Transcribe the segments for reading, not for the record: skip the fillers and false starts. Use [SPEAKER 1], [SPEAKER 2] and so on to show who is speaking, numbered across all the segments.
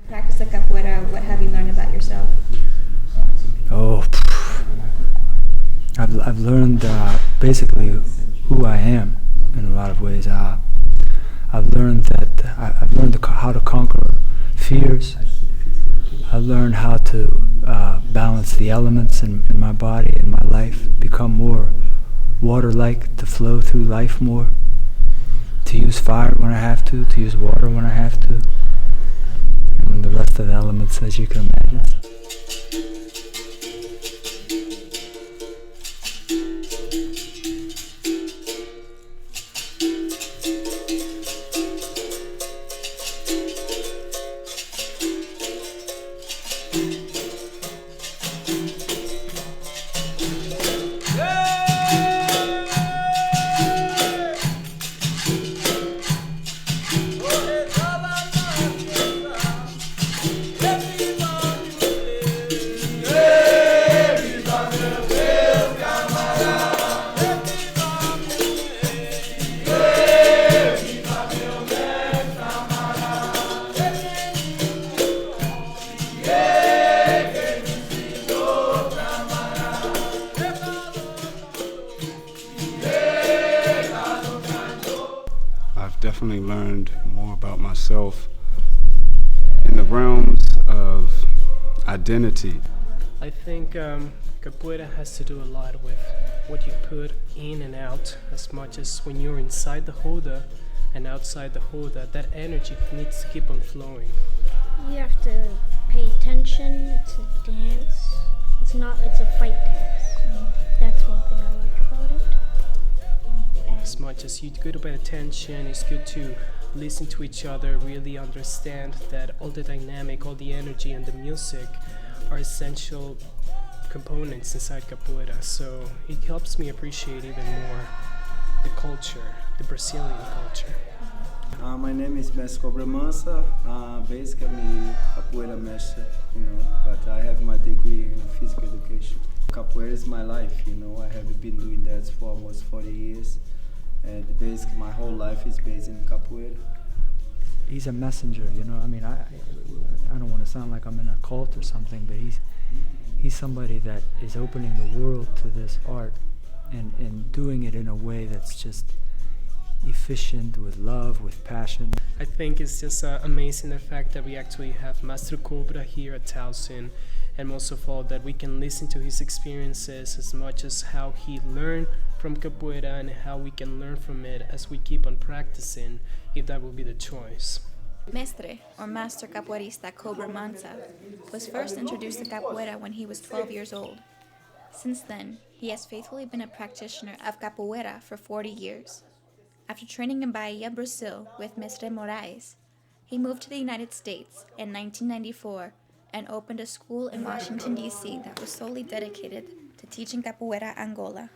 [SPEAKER 1] Practice the capoeira, what have you learned about yourself?
[SPEAKER 2] Oh, I've learned basically who I am in a lot of ways. I've learned that how to conquer fears. I learned how to balance the elements in my body and my life, become more water-like, to flow through life more, to use fire when I have to use water when I have to, and the rest of the elements, as you can imagine.
[SPEAKER 3] Definitely learned more about myself in the realms of identity.
[SPEAKER 4] I think capoeira has to do a lot with what you put in and out, as much as when you're inside the holder and outside the holder, that energy needs to keep on flowing.
[SPEAKER 5] You have to pay attention. It's a dance. It's a fight dance. That's one thing I like about it.
[SPEAKER 4] As much as you good to pay attention, it's good to listen to each other, really understand that all the dynamic, all the energy and the music are essential components inside capoeira. So it helps me appreciate even more the culture, the Brazilian culture.
[SPEAKER 6] My name is Mestre Cobra Mansa. Basically, capoeira master, but I have my degree in physical education. Capoeira is my life, I have been doing that for almost 40 years. And basically my whole life is based in capoeira.
[SPEAKER 2] He's a messenger, I mean, I don't want to sound like I'm in a cult or something, but he's somebody that is opening the world to this art and doing it in a way that's just efficient, with love, with passion.
[SPEAKER 4] I think it's just amazing the fact that we actually have Mestre Cobra here at Towson, and most of all that we can listen to his experiences as much as how he learned from capoeira and how we can learn from it as we keep on practicing, if that will be the choice.
[SPEAKER 1] Mestre, or Master Capoeirista Cobra Mansa, was first introduced to capoeira when he was 12 years old. Since then, he has faithfully been a practitioner of capoeira for 40 years. After training in Bahia, Brazil with Mestre Moraes, he moved to the United States in 1994 and opened a school in Washington, D.C. that was solely dedicated to teaching Capoeira Angola.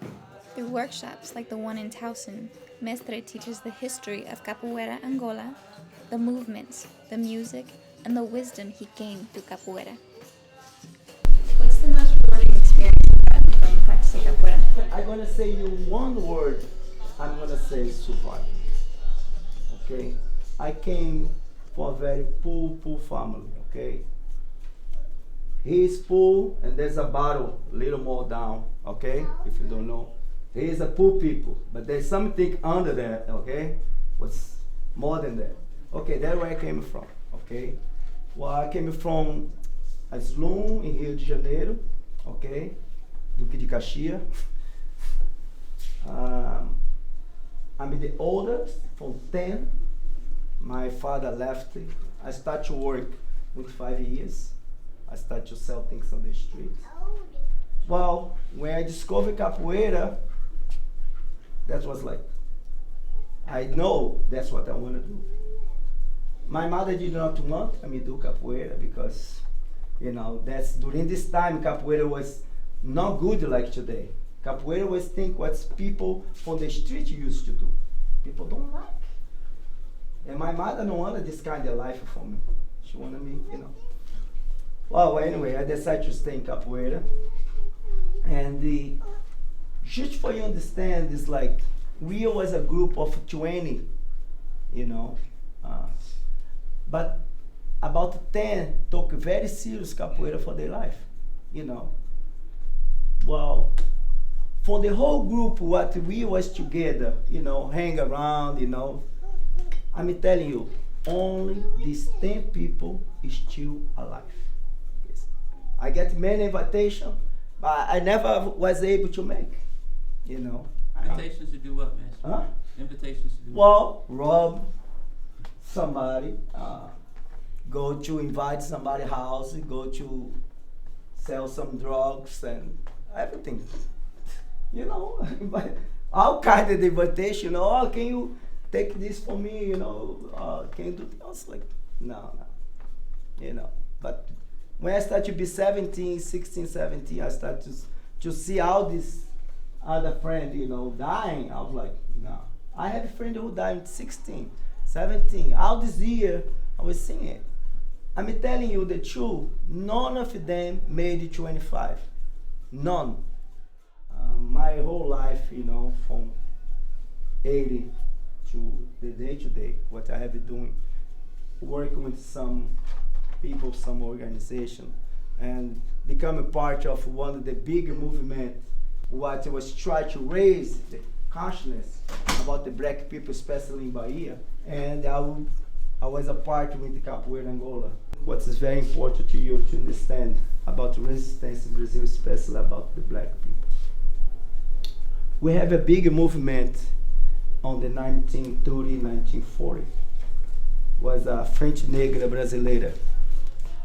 [SPEAKER 1] Through workshops like the one in Towson, Mestre teaches the history of Capoeira Angola, the movements, the music, and the wisdom he gained through capoeira. What's the most rewarding experience you've gotten from practicing capoeira?
[SPEAKER 6] I'm gonna say you one word. I'm gonna say survival. Okay? I came from a very poor family, okay? He's poor, and there's a bottle a little more down, okay? If you don't know. He's a poor people, but there's something under there, okay? What's more than that? Okay, that's where I came from, okay? Well, I came from a slum in Rio de Janeiro, okay? Duque de Caxias. I'm the oldest from 10. My father left. I started to work with 5 years. I started to sell things on the street. Well, when I discovered capoeira, that was like, I know that's what I want to do. My mother did not want me to do capoeira because, that's during this time capoeira was not good like today. Capoeira was what people from the street used to do. People don't like. And my mother don't wanted this kind of life for me. She wanted me, Well, anyway, I decided to stay in capoeira. And just for you understand, it's like we was a group of 20, but about 10 took very serious capoeira for their life, you know. Well, for the whole group, what we was together, you know, hang around, you know, I'm telling you, only these 10 people is still alive. Yes. I get many invitations, but I never was able to make, you know.
[SPEAKER 7] Invitations to do what, man?
[SPEAKER 6] Huh?
[SPEAKER 7] Invitations to do
[SPEAKER 6] Well, rob somebody, go to invite somebody's house, go to sell some drugs and everything. You know, all kind of invitation, you know, oh, can you take this for me, you know, can you do this? I was like, no, you know. But when I started to be 16, 17, I started to see all these other friends, you know, dying. I was like, no. I have a friend who died at 16, 17. All this year, I was seeing it. I'm telling you the truth, none of them made it 25. None. My whole life, you know, from 80 to the day to day, what I have been doing, working with some people, some organization, and become a part of one of the bigger movement, what was trying to raise the consciousness about the black people, especially in Bahia. And I was a part with the Capoeira Angola. What is very important to you to understand about resistance in Brazil, especially about the black people. We have a big movement on the 1930, 1940. Was a French Negra Brasileira.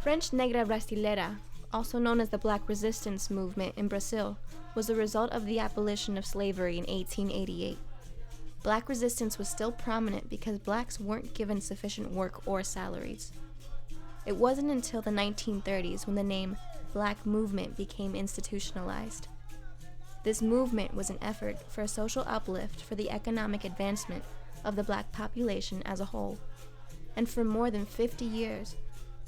[SPEAKER 8] French Negra Brasileira, also known as the Black Resistance Movement in Brazil, was the result of the abolition of slavery in 1888. Black resistance was still prominent because blacks weren't given sufficient work or salaries. It wasn't until the 1930s when the name Black Movement became institutionalized. This movement was an effort for a social uplift for the economic advancement of the black population as a whole. And for more than 50 years,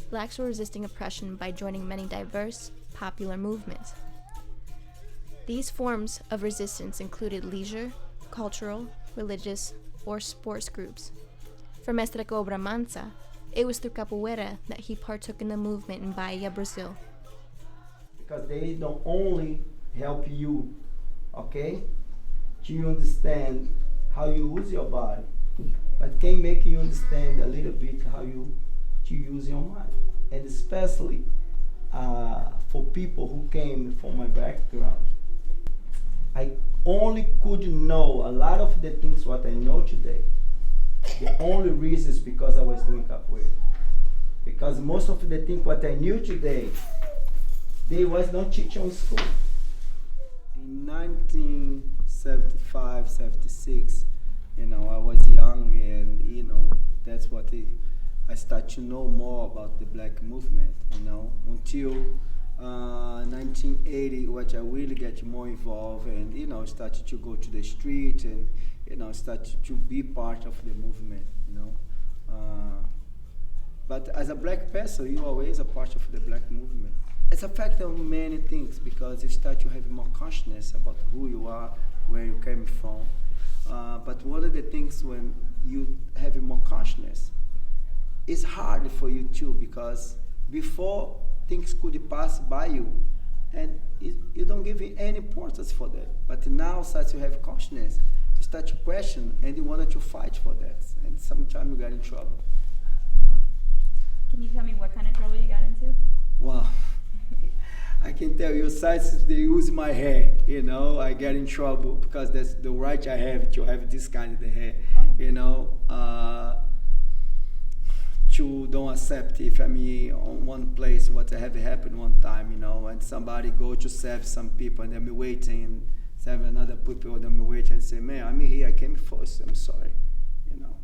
[SPEAKER 8] blacks were resisting oppression by joining many diverse, popular movements. These forms of resistance included leisure, cultural, religious, or sports groups. For Mestre Cobra Mansa, it was through capoeira that he partook in the movement in Bahia, Brazil.
[SPEAKER 6] Because they don't only help you, okay, to understand how you use your body, but can make you understand a little bit how you to use your mind. And especially for people who came from my background, I only could know a lot of the things what I know today. The only reason is because I was doing capoeira. Because most of the things what I knew today, they was not teaching in school. In 1975, 76, you know, I was young, and you know, that's what I started to know more about the black movement, you know, until 1980, which I really get more involved, and you know, started to go to the street, and you know, started to be part of the movement, you know. But as a black person, you're always a part of the black movement. It's a fact of many things, because you start to have more consciousness about who you are, where you came from. But one of the things when you have more consciousness, it's hard for you too, because before things could pass by you, and you don't give any importance for that. But now, since you have consciousness, you start to question, and you wanted to fight for that, and sometimes you get in trouble.
[SPEAKER 1] Can you tell me what kind of trouble you got into?
[SPEAKER 6] Well, I can tell you, since they use my hair, you know, I get in trouble because that's the right I have to have this kind of hair, you know. To don't accept if I'm on one place what have happened one time, you know, and somebody go to serve some people and I'm waiting, and serve another people and I'm waiting and say, man, I'm here, I came first, I'm sorry, you know.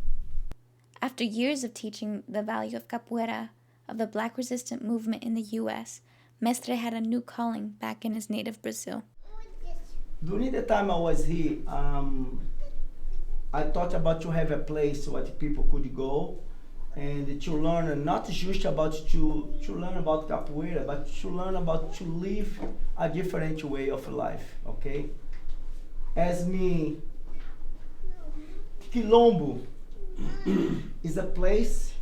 [SPEAKER 1] After years of teaching the value of capoeira, of the black resistant movement in the U.S., Mestre had a new calling back in his native Brazil.
[SPEAKER 6] During the time I was here, I thought about to have a place where people could go and to learn, not just about to learn about capoeira, but to learn about to live a different way of life, okay? As me, Kilombo is a place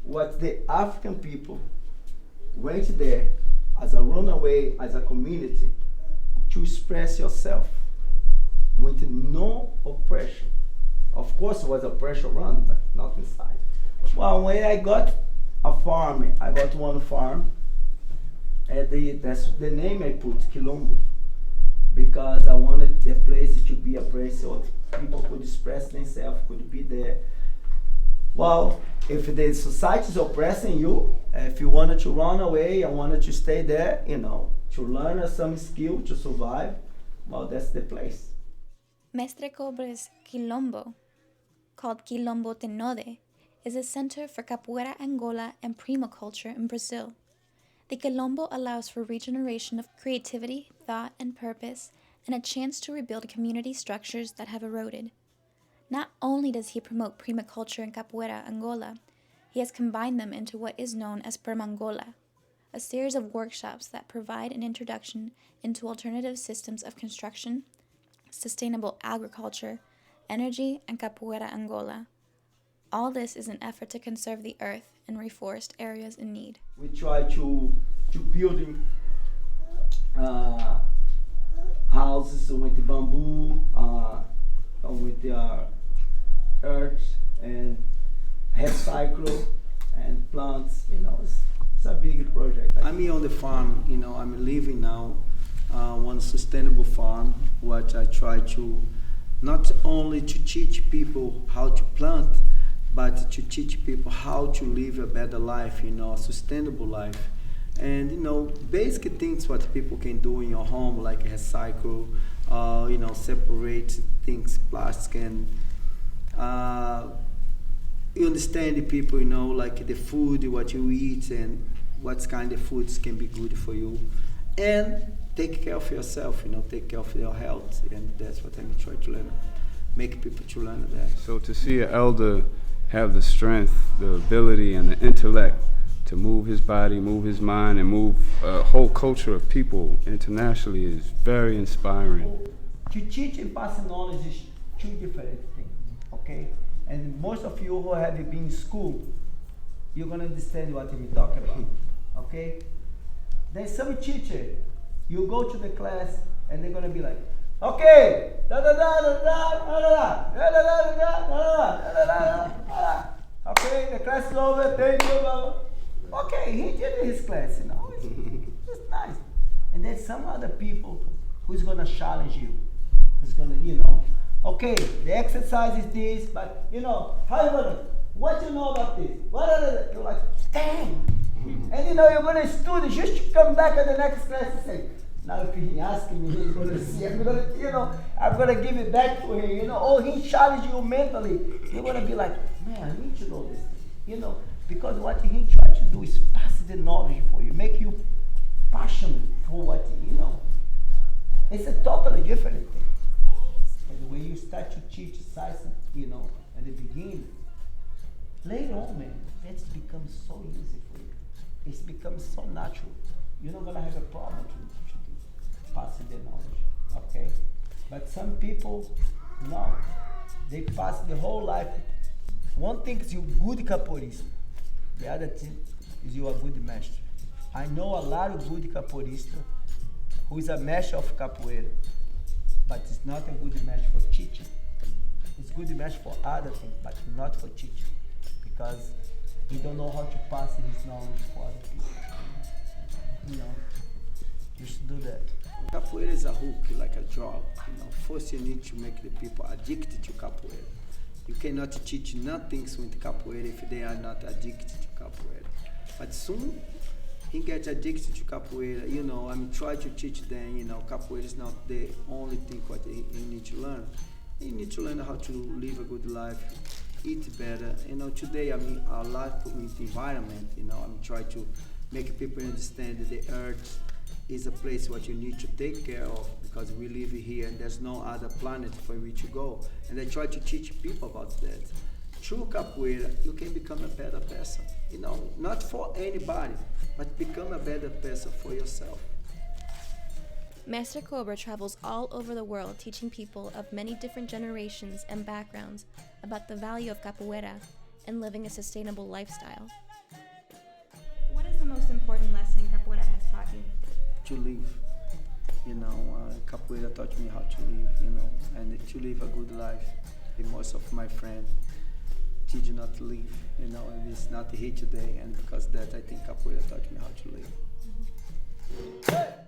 [SPEAKER 6] what the African people went there as a runaway, as a community, to express yourself with no oppression. Of course, there was oppression around, but not inside. Well, when I got a farm, I got one farm, and that's the name I put, Kilombo, because I wanted the place to be a place where people could express themselves, could be there. Well, if the society is oppressing you, if you wanted to run away and wanted to stay there, to learn some skill to survive, well, that's the place.
[SPEAKER 1] Mestre Cobra's Kilombo, called Kilombo Tenode, is a center for Capoeira Angola and Premaculture in Brazil. The Kilombo allows for regeneration of creativity, thought, and purpose, and a chance to rebuild community structures that have eroded. Not only does he promote Premaculture and Capoeira Angola, he has combined them into what is known as Premagola, a series of workshops that provide an introduction into alternative systems of construction, sustainable agriculture, energy, and Capoeira Angola. All this is an effort to conserve the earth and reforest areas in need.
[SPEAKER 6] We try to build houses with bamboo, with earth and recycle and plants. It's a big project. I'm on the farm. I'm living now one sustainable farm, what I try to not only to teach people how to plant, but to teach people how to live a better life, a sustainable life. And, basic things what people can do in your home, like recycle, separate things, plastic, and you understand the people, like the food, what you eat, and what kind of foods can be good for you. And take care of yourself, take care of your health, and that's what I'm trying to learn, make people to learn that.
[SPEAKER 3] So to see an elder have the strength, the ability, and the intellect to move his body, move his mind, and move a whole culture of people internationally is very inspiring.
[SPEAKER 6] To teach and pass knowledge is two different things, okay? And most of you who have been in school, you're going to understand what I'm talking about, okay? There's some teacher, you go to the class and they're going to be like, okay, da da da da da da da da da da da da da da. Okay, the class is over, thank you, blah, blah. Okay, he did his class, it's nice. And there's some other people who's going to challenge you, who's going to, okay, the exercise is this, but how you gonna, what you know about this? You're like, dang. And you're gonna study just to come back at the next class and say, now if he asks me, he's gonna see, I'm gonna give it back to him, or he challenge you mentally. You're gonna be like, man, I need to know this thing, because what he try to do is pass the knowledge for you, make you passionate for what It's a totally different thing. And when you start to teach science, at the beginning, later on, man, it's become so easy for you. It's become so natural. You're not gonna have a problem to pass the knowledge, okay? But some people, no, they pass the whole life. One thing is you're good capoeirista. The other thing is you're a good master. I know a lot of good capoeirista who is a master of capoeira, but it's not a good match for teaching. It's good match for other things, but not for teaching, because he don't know how to pass his knowledge for other people. You should do that. Capoeira is a hook, like a drug. First you need to make the people addicted to capoeira. You cannot teach nothing with capoeira if they are not addicted to capoeira. But soon he gets addicted to capoeira, I'm trying to teach them, capoeira is not the only thing what you need to learn. You need to learn how to live a good life, eat better. Today I'm a lot with the environment, I'm trying to make people understand that the earth is a place what you need to take care of, because we live here and there's no other planet for you to go. And I try to teach people about that. Through capoeira, you can become a better person. Not for anybody, but become a better person for yourself.
[SPEAKER 8] Mestre Cobra travels all over the world teaching people of many different generations and backgrounds about the value of capoeira and living a sustainable lifestyle.
[SPEAKER 1] taught you?
[SPEAKER 6] To live. Capoeira taught me how to live, and to live a good life. Most of my friends did not live, and it's not here today, and because of that I think capoeira taught me how to live.